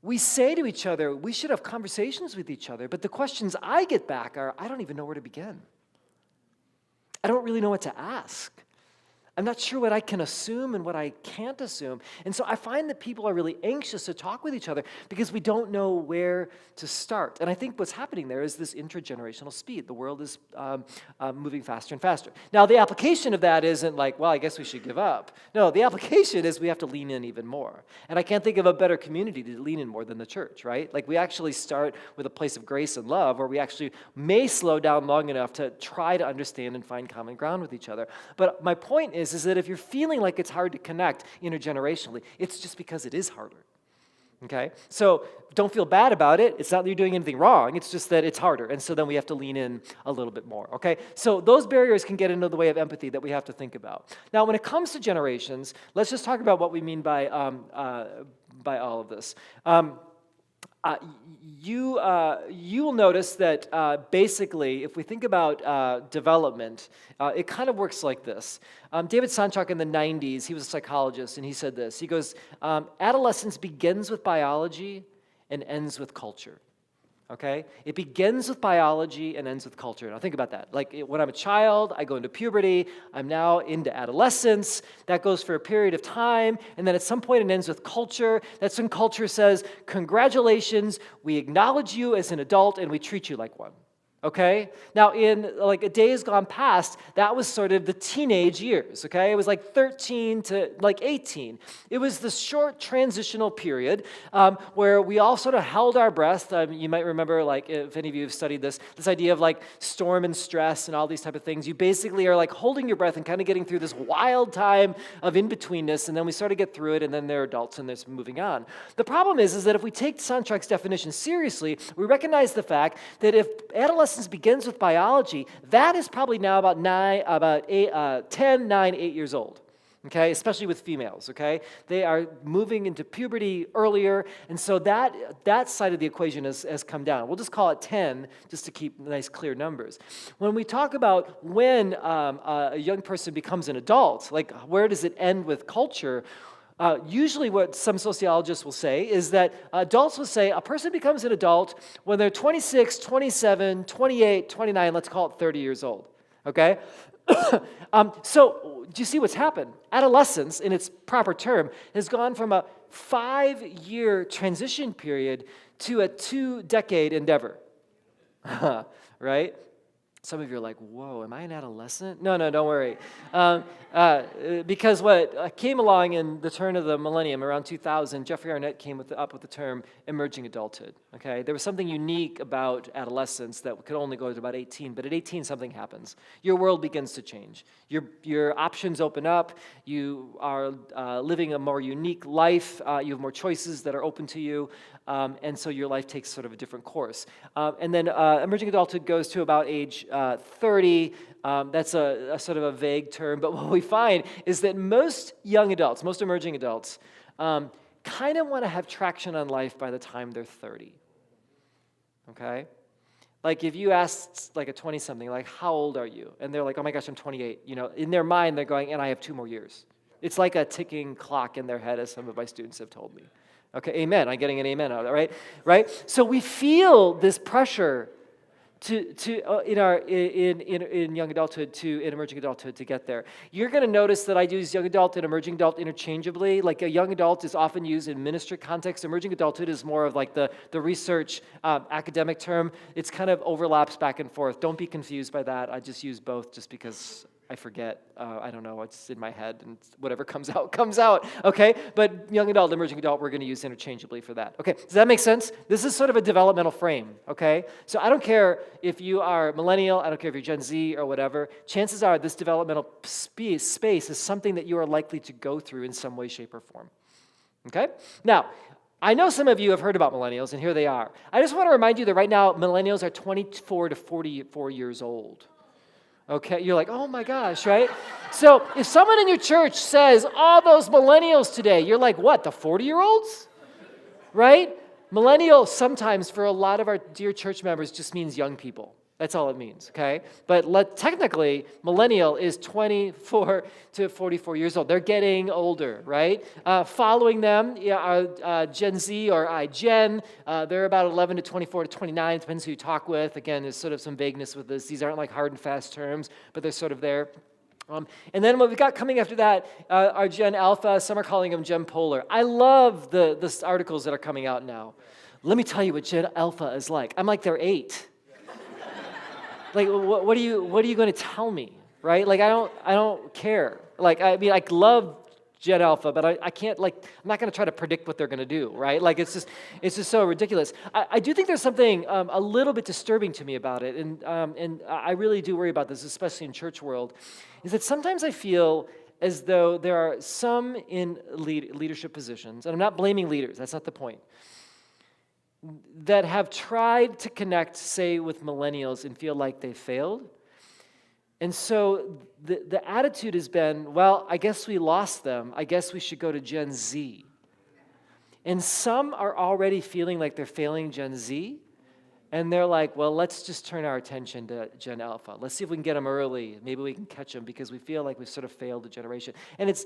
We say to each other, we should have conversations with each other, but the questions I get back are, I don't even know where to begin. I don't really know what to ask. I'm not sure what I can assume and what I can't assume. And so I find that people are really anxious to talk with each other because we don't know where to start. And I think what's happening there is this intergenerational speed. The world is moving faster and faster. Now, the application of that isn't like, well, I guess we should give up. No, the application is we have to lean in even more. And I can't think of a better community to lean in more than the church, right? Like we actually start with a place of grace and love where we actually may slow down long enough to try to understand and find common ground with each other. But my point is that if you're feeling like it's hard to connect intergenerationally, it's just because it is harder. Okay? So don't feel bad about it. It's not that you're doing anything wrong. It's just that it's harder. And so then we have to lean in a little bit more. Okay? So those barriers can get into the way of empathy that we have to think about. Now, when it comes to generations, let's just talk about what we mean by all of this. You will notice that basically, if we think about development, it kind of works like this. David Sanchuk in the 90s, he was a psychologist, and he said this. He goes, adolescence begins with biology and ends with culture. Okay? It begins with biology and ends with culture. Now think about that. Like when I'm a child, I go into puberty, I'm now into adolescence. That goes for a period of time, and then at some point it ends with culture. That's when culture says, congratulations, we acknowledge you as an adult and we treat you like one. Okay? Now, in like a days gone past, that was sort of the teenage years, okay? It was like 13 to like 18. It was this short transitional period where we all sort of held our breath. You might remember, like, if any of you have studied this idea of like storm and stress and all these type of things. You basically are like holding your breath and kind of getting through this wild time of in-betweenness, and then we sort of get through it, and then they're adults and they're moving on. The problem is that if we take Sontrak's definition seriously, we recognize the fact that if adolescence begins with biology, that is probably now about 10, 9, 8 years old. Okay, especially with females, okay? They are moving into puberty earlier, and so that side of the equation has come down. We'll just call it 10, just to keep nice, clear numbers. When we talk about when a young person becomes an adult, like where does it end with culture, usually what some sociologists will say is that adults will say a person becomes an adult when they're 26, 27, 28, 29, let's call it 30 years old, okay? So do you see what's happened? Adolescence, in its proper term, has gone from a 5-year transition period to a 2-decade endeavor, right? Some of you are like, whoa, am I an adolescent? No, don't worry. Because what came along in the turn of the millennium, around 2000, Jeffrey Arnett came up with the term emerging adulthood. Okay, there was something unique about adolescence that could only go to about 18, but at 18 something happens. Your world begins to change. Your options open up. You are living a more unique life. You have more choices that are open to you. And so your life takes sort of a different course. And then emerging adulthood goes to about age 30. That's a sort of a vague term, but what we find is that most young adults, most emerging adults, kind of want to have traction on life by the time they're 30. Okay? Like if you ask like a 20-something, like, how old are you? And they're like, oh my gosh, I'm 28. You know, in their mind, they're going, and I have 2 more years. It's like a ticking clock in their head, as some of my students have told me. Okay, amen. I'm getting an amen out of that, right? So we feel this pressure in young adulthood in emerging adulthood to get there. You're going to notice that I use young adult and emerging adult interchangeably. Like a young adult is often used in ministry context. Emerging adulthood is more of like the research academic term. It's kind of overlaps back and forth. Don't be confused by that. I just use both just because I forget. I don't know what's in my head, and whatever comes out, okay? But young adult, emerging adult, we're going to use interchangeably for that. Okay, does that make sense? This is sort of a developmental frame, okay? So I don't care if you are millennial, I don't care if you're Gen Z or whatever. Chances are this developmental space is something that you are likely to go through in some way, shape, or form, okay? Now, I know some of you have heard about millennials, and here they are. I just want to remind you that right now, millennials are 24 to 44 years old. Okay, you're like, oh my gosh, right? So if someone in your church says, all those millennials today, you're like, what, the 40-year-olds? Right? Millennial sometimes for a lot of our dear church members just means young people. That's all it means, okay? But technically, millennial is 24 to 44 years old. They're getting older, right? Following them are Gen Z or iGen. They're about 11 to 24 to 29, depends who you talk with. Again, there's sort of some vagueness with this. These aren't like hard and fast terms, but they're sort of there. And then what we've got coming after that are Gen Alpha. Some are calling them Gen Polar. I love the articles that are coming out now. Let me tell you what Gen Alpha is like. I'm like, they're 8. Like, what are you going to tell me, right? Like, I don't care. Like, I mean, I love Gen Alpha, but I can't, like, I'm not going to try to predict what they're going to do, right? Like, it's just so ridiculous. I do think there's something a little bit disturbing to me about it, and I really do worry about this, especially in church world, is that sometimes I feel as though there are some in leadership positions, and I'm not blaming leaders, that's not the point, that have tried to connect, say, with millennials and feel like they failed. And so the attitude has been, well, I guess we lost them. I guess we should go to Gen Z. And some are already feeling like they're failing Gen Z. And they're like, well, let's just turn our attention to Gen Alpha. Let's see if we can get them early. Maybe we can catch them because we feel like we've sort of failed a generation. And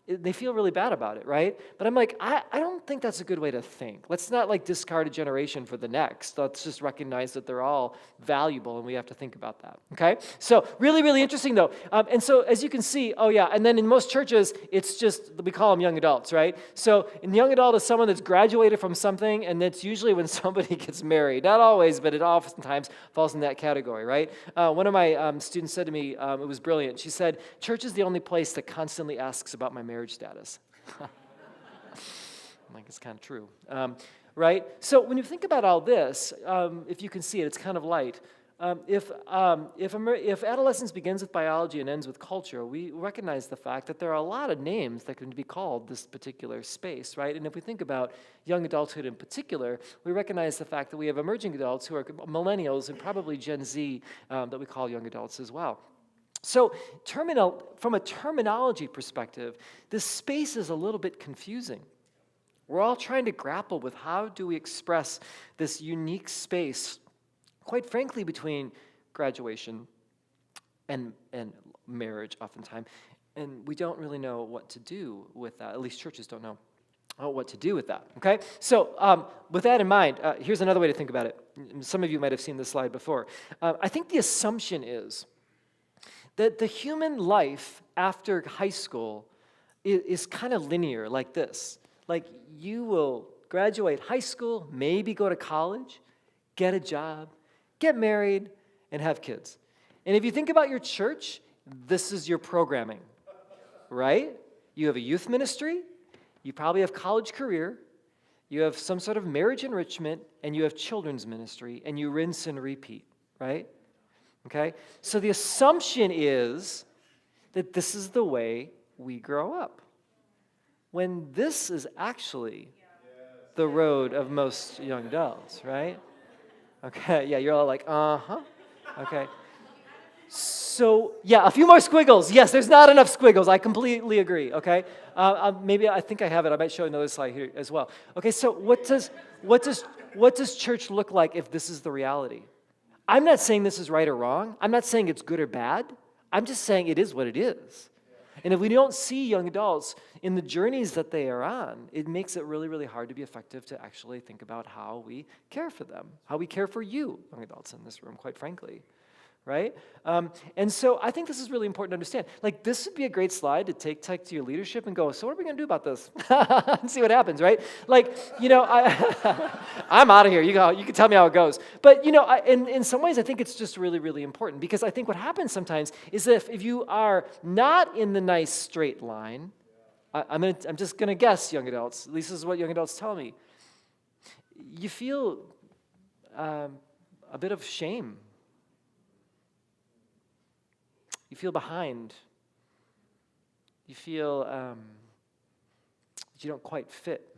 they feel really bad about it, right? But I'm like, I don't think that's a good way to think. Let's not like discard a generation for the next. Let's just recognize that they're all valuable and we have to think about that, okay? So really, really interesting though. And so as you can see, oh yeah, and then in most churches, it's just, we call them young adults, right? So in young adult is someone that's graduated from something, and that's usually when somebody gets married. Not always, always, but it oftentimes falls in that category, right? One of my students said to me, it was brilliant. She said, church is the only place that constantly asks about my marriage status. I'm like, it's kind of true. Right? So when you think about all this, if you can see it, it's kind of light. If adolescence begins with biology and ends with culture, we recognize the fact that there are a lot of names that can be called this particular space, right? And if we think about young adulthood in particular, we recognize the fact that we have emerging adults who are millennials and probably Gen Z that we call young adults as well. So from a terminology perspective, this space is a little bit confusing. We're all trying to grapple with how do we express this unique space, quite frankly, between graduation and marriage oftentimes, and we don't really know what to do with that. At least churches don't know what to do with that, okay? So with that in mind, here's another way to think about it. Some of you might have seen this slide before. I think the assumption is that the human life after high school is kind of linear like this. Like, you will graduate high school, maybe go to college, get a job, get married, and have kids. And if you think about your church, this is your programming, right? You have a youth ministry, you probably have college career, you have some sort of marriage enrichment, and you have children's ministry, and you rinse and repeat, right? Okay? So the assumption is that this is the way we grow up, when this is actually the road of most young adults, right? Okay, yeah, you're all like, uh-huh. Okay. So, yeah, a few more squiggles. Yes, there's not enough squiggles. I completely agree, okay? Maybe I think I have it. I might show another slide here as well. Okay, so what does church look like if this is the reality? I'm not saying this is right or wrong. I'm not saying it's good or bad. I'm just saying it is what it is. And if we don't see young adults in the journeys that they are on, it makes it really, really hard to be effective to actually think about how we care for them, how we care for you, young adults in this room, quite frankly, right? And so I think this is really important to understand. Like, this would be a great slide to take to your leadership and go, so what are we going to do about this? And see what happens, right? Like, I'm out of here. You can tell me how it goes. But, in some ways, I think it's just really, really important, because I think what happens sometimes is that if you are not in the nice straight line, I'm just going to guess, young adults, at least this is what young adults tell me, you feel a bit of shame. You feel behind. You feel that you don't quite fit,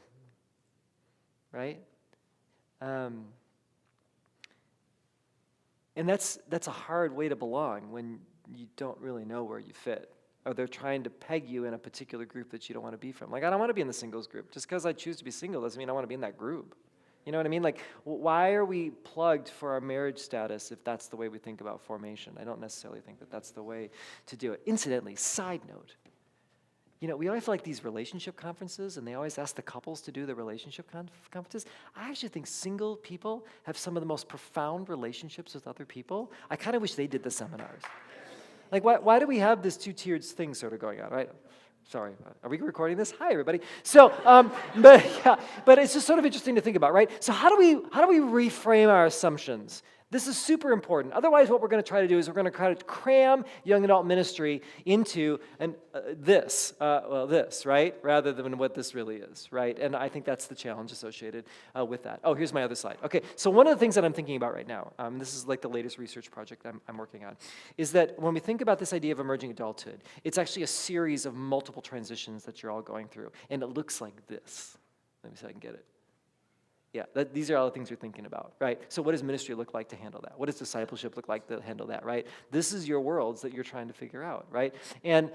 right? And that's a hard way to belong when you don't really know where you fit, or they're trying to peg you in a particular group that you don't want to be from. Like, I don't want to be in the singles group. Just because I choose to be single doesn't mean I want to be in that group. You know what I mean? Like, why are we plugged for our marriage status if that's the way we think about formation? I don't necessarily think that that's the way to do it. Incidentally, side note, we always have like these relationship conferences, and they always ask the couples to do the relationship conferences. I actually think single people have some of the most profound relationships with other people. I kind of wish they did the seminars. Like, why do we have this two-tiered thing sort of going on, right? Sorry, are we recording this? Hi, everybody. So, but it's just sort of interesting to think about, right? So how do we reframe our assumptions? This is super important. Otherwise, what we're going to try to do is we're going to try to cram young adult ministry into this, right? Rather than what this really is, right? And I think that's the challenge associated with that. Oh, here's my other slide. Okay, so one of the things that I'm thinking about right now, this is like the latest research project I'm working on, is that when we think about this idea of emerging adulthood, it's actually a series of multiple transitions that you're all going through. And it looks like this. Let me see if I can get it. Yeah, these are all the things you're thinking about, right? So what does ministry look like to handle that? What does discipleship look like to handle that, right? This is your worlds that you're trying to figure out, right? And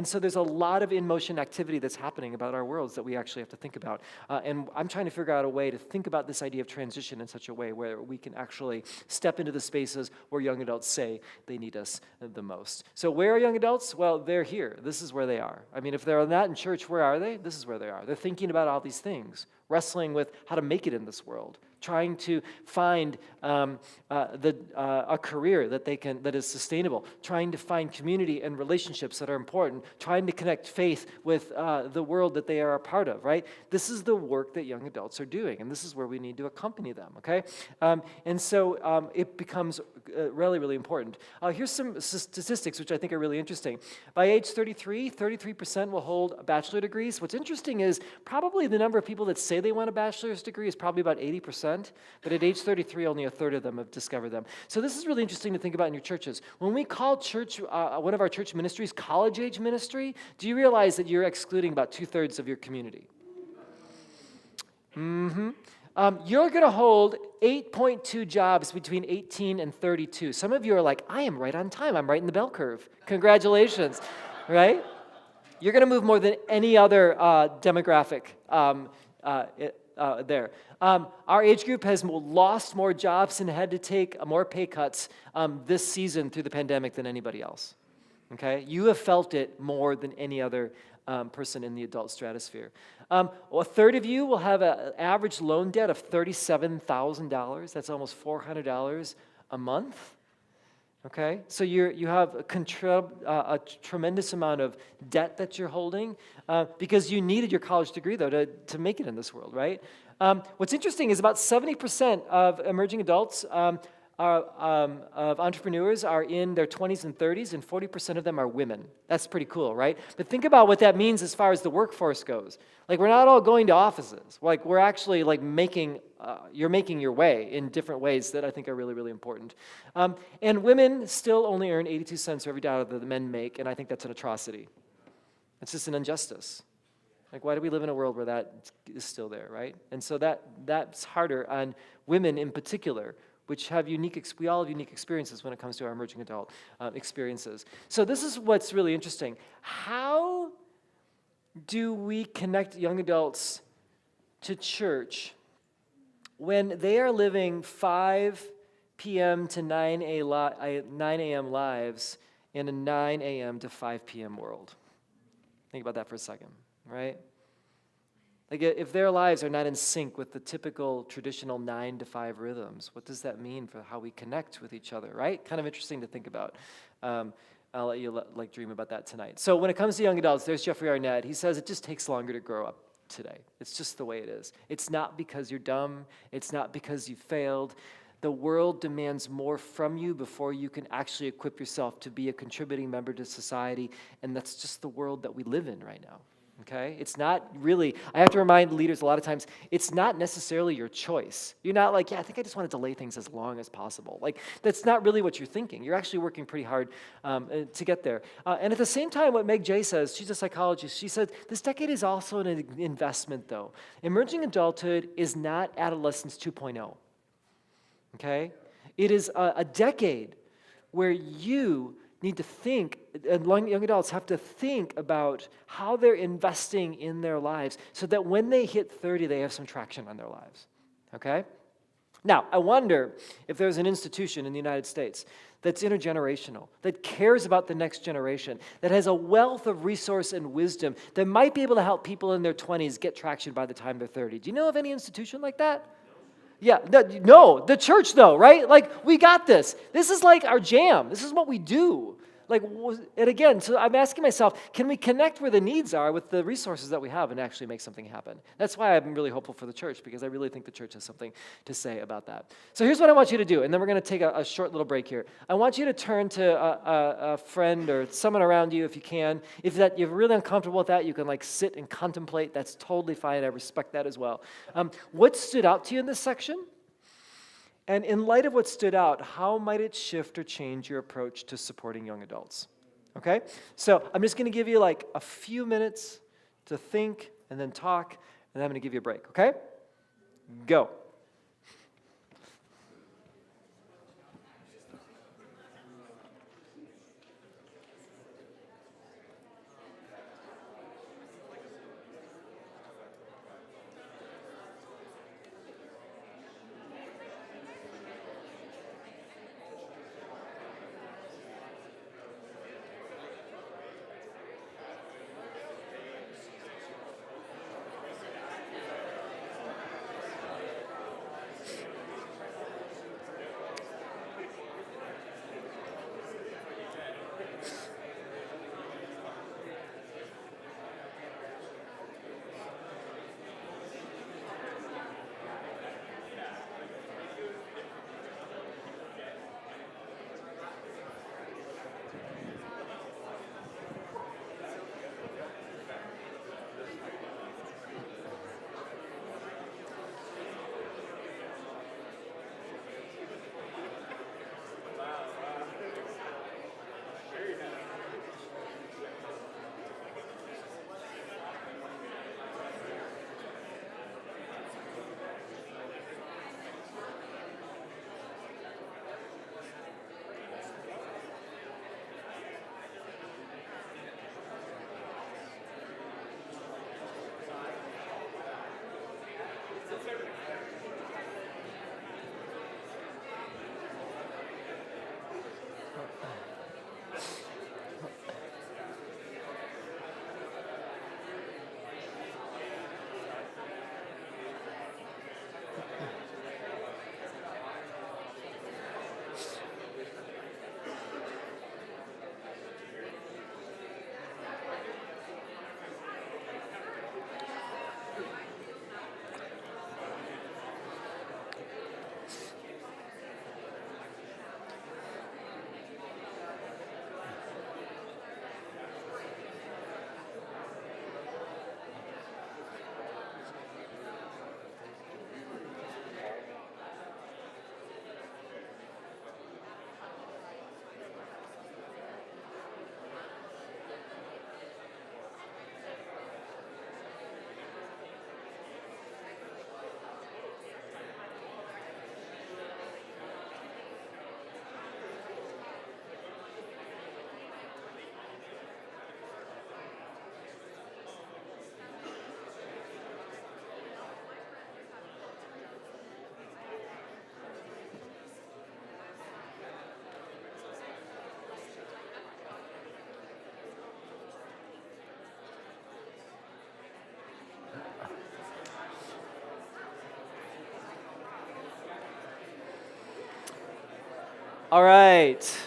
so there's a lot of in-motion activity that's happening about our worlds that we actually have to think about. And I'm trying to figure out a way to think about this idea of transition in such a way where we can actually step into the spaces where young adults say they need us the most. So where are young adults? Well, they're here. This is where they are. I mean, if they're not in church, where are they? This is where they are. They're thinking about all these things, wrestling with how to make it in this world, trying to find a career that is sustainable, trying to find community and relationships that are important, trying to connect faith with the world that they are a part of, right? This is the work that young adults are doing, and this is where we need to accompany them, okay? And so it becomes really, really important. Here's some statistics which I think are really interesting. By age 33, 33% will hold bachelor degrees. What's interesting is probably the number of people that say they want a bachelor's degree is probably about 80%, but at age 33, only a third of them have discovered them. So this is really interesting to think about in your churches. When we call church, one of our church ministries, college-age ministry, do you realize that you're excluding about 2/3 of your community? You're going to hold 8.2 jobs between 18 and 32. Some of you are like, I am right on time. I'm right in the bell curve. Congratulations, right? You're going to move more than any other demographic there. Our age group has lost more jobs and had to take more pay cuts this season through the pandemic than anybody else. Okay? You have felt it more than any other person in the adult stratosphere. A third of you will have an average loan debt of $37,000. That's almost $400 a month. Okay, so you have a tremendous amount of debt that you're holding because you needed your college degree, though, to make it in this world, right? What's interesting is about 70% of emerging adults of entrepreneurs are in their 20s and 30s, and 40% of them are women. That's pretty cool, right? But think about what that means as far as the workforce goes. Like, we're not all going to offices. Like, we're actually like you're making your way in different ways that I think are really, really important. And women still only earn 82 cents for every dollar that the men make, and I think that's an atrocity. It's just an injustice. Like, why do we live in a world where that is still there, right? And so that's harder on women in particular, which have we all have unique experiences when it comes to our emerging adult experiences. So this is what's really interesting. How do we connect young adults to church when they are living 5 p.m. to 9 a.m. lives in a 9 a.m. to 5 p.m. world? Think about that for a second, right? Like, if their lives are not in sync with the typical traditional 9 to 5 rhythms, what does that mean for how we connect with each other, right? Kind of interesting to think about. I'll let you dream about that tonight. So when it comes to young adults, there's Jeffrey Arnett. He says it just takes longer to grow up today. It's just the way it is. It's not because you're dumb. It's not because you failed. The world demands more from you before you can actually equip yourself to be a contributing member to society, and that's just the world that we live in right now. Okay? It's not really, I have to remind leaders a lot of times, it's not necessarily your choice. You're not like, yeah, I think I just want to delay things as long as possible. Like, that's not really what you're thinking. You're actually working pretty hard to get there. And at the same time, what Meg Jay says, she's a psychologist, she said, this decade is also an investment, though. Emerging adulthood is not adolescence 2.0. Okay? It is a decade where you need to think, and young adults have to think about how they're investing in their lives so that when they hit 30, they have some traction on their lives, okay? Now, I wonder if there's an institution in the United States that's intergenerational, that cares about the next generation, that has a wealth of resource and wisdom that might be able to help people in their 20s get traction by the time they're 30. Do you know of any institution like that? Yeah, no, the church though, right? Like, we got this. This is like our jam. This is what we do. Like, and again, so I'm asking myself, can we connect where the needs are with the resources that we have and actually make something happen? That's why I'm really hopeful for the church, because I really think the church has something to say about that. So here's what I want you to do, and then we're going to take a short little break here. I want you to turn to a friend or someone around you if you can. If you're really uncomfortable with that, you can like sit and contemplate. That's totally fine. I respect that as well. What stood out to you in this section? And in light of what stood out, how might it shift or change your approach to supporting young adults? Okay? So I'm just going to give you like a few minutes to think and then talk, and then I'm going to give you a break, okay? Go. All right.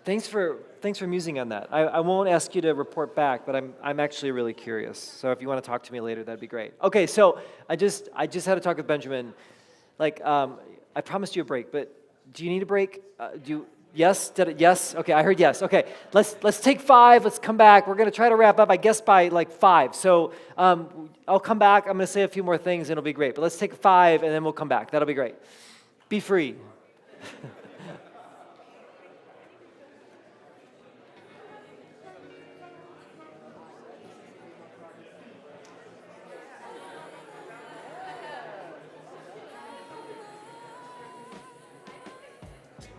Thanks for musing on that. I won't ask you to report back, but I'm actually really curious. So if you want to talk to me later, that'd be great. Okay, so I just had a talk with Benjamin. Like, I promised you a break, but do you need a break? Yes? Yes? Okay, I heard yes. Okay, let's take 5. Let's come back. We're gonna try to wrap up, I guess, by like 5. So I'll come back. I'm gonna say a few more things, and it'll be great. But let's take 5, and then we'll come back. That'll be great. Be free.